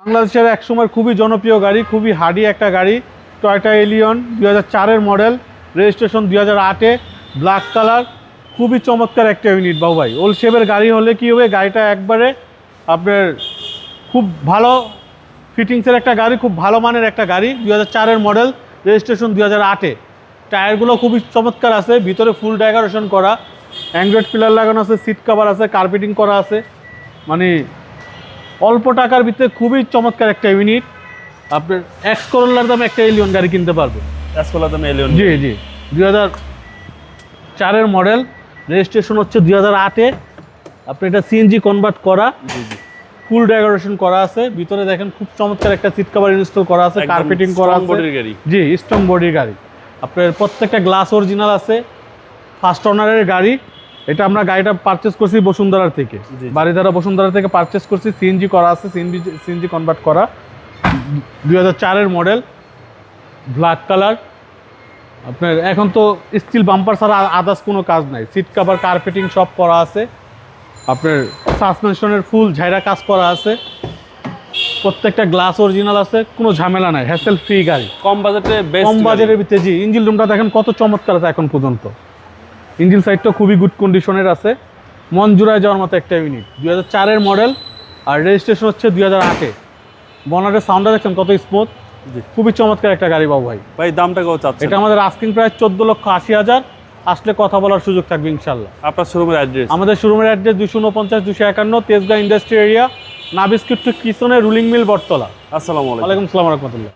বাংলাদেশের একসময় খুবই জনপ্রিয় গাড়ি, খুবই হার্ডি একটা গাড়ি, টয়োটা এলিয়ন 2004-এর মডেল, রেজিস্ট্রেশন 2008-এ, ব্ল্যাক কালার। খুবই চমৎকার একটা ইউনিট বাবু ভাই। ওল্ড শেপের গাড়ি হলে কী হবে, গাড়িটা একবারে আপনার খুব ভালো ফিটিংসের একটা গাড়ি, খুব ভালো মানের একটা গাড়ি। 2004-এর মডেল, রেজিস্ট্রেশন 2008-এ। টায়ারগুলো খুবই চমৎকার আছে, ভিতরে ফুল ডেকোরেশন করা, অ্যান্ড্রয়েড পিলার লাগানো আছে, সিট কভার আছে, কার্পেটিং করা আছে। মানে অল্প টাকার ভিতরে খুবই চমৎকার একটা ইউনিট। আপনার এক্স করোলার দামে একটা এলিয়ন গাড়ি কিনতে পারবে। এক্স করোলার দামে এলিয়ন? জি জি, 2004-এর মডেল, রেজিস্ট্রেশন হচ্ছে 2008-এ। আপনি এটা সিএনজি কনভার্ট করা, জি জি, ফুল ডেকোরেশন করা আছে। ভিতরে দেখেন খুব চমৎকার একটা সিট কভার ইনস্টল করা আছে, কার্পেটিং করা আছে। বডির গাড়ি? জি, স্ট্রং বডির গাড়ি। আপনার প্রত্যেকটা গ্লাস অরিজিনাল আছে, ফার্স্ট ওনারের গাড়ি। এটা আমরা গাড়িটা পারচেস করছি বসুন্ধরার থেকে, বাড়িধারা বসুন্ধরা থেকে পারচেস করছি। সিএনজি করা আছে, সিএনজি কনভার্ট করা, 2004-এর মডেল, ব্ল্যাক কালার। আপনার এখন তো স্টিল বাম্পার ছাড়া আদার্স কোনো কাজ নাই, সিট কভার কার্পেটিং সব করা আছে। আপনার সাসপেনশনের ফুল ঝাইরা কাজ করা আছে, প্রত্যেকটা গ্লাস অরিজিনাল আছে, কোনো ঝামেলা নাই, হ্যাসেল ফ্রি গাড়ি। কম বাজেটে, কম বাজেটের ভিতরে। জি, ইঞ্জিন রুমটা দেখেন কত চমৎকার আছে এখন পর্যন্ত। ইঞ্জিন সাইডটা খুবই গুড কন্ডিশনের আছে, মন জুড়ায় যাওয়ার মতো একটা ইউনিট। 2004-এর মডেল, আর রেজিস্ট্রেশন হচ্ছে 2008-এ। বনারের সাউন্ডটা দেখছেন কত স্মুথ, খুবই চমৎকার একটা গাড়ি বাবু ভাই। ভাই দামটা কত চাচ্ছেন? এটা আমাদের আস্কিং প্রাইস 14,80,000। আসলে কথা বলার সুযোগ থাকবে ইনশাল্লাহ। আপনার শোরুমের অ্যাড্রেস? আমাদের শোরুমের অ্যাড্রেস 249-251 তেজগাঁ ইন্ডাস্ট্রি এরিয়া, নাবিস্কিট টু কিচনের রুলিং মিল, বটতলা। আসসালামু আলাইকুম। ওয়ালাইকুম আসসালাম রহমতুল্লাহ।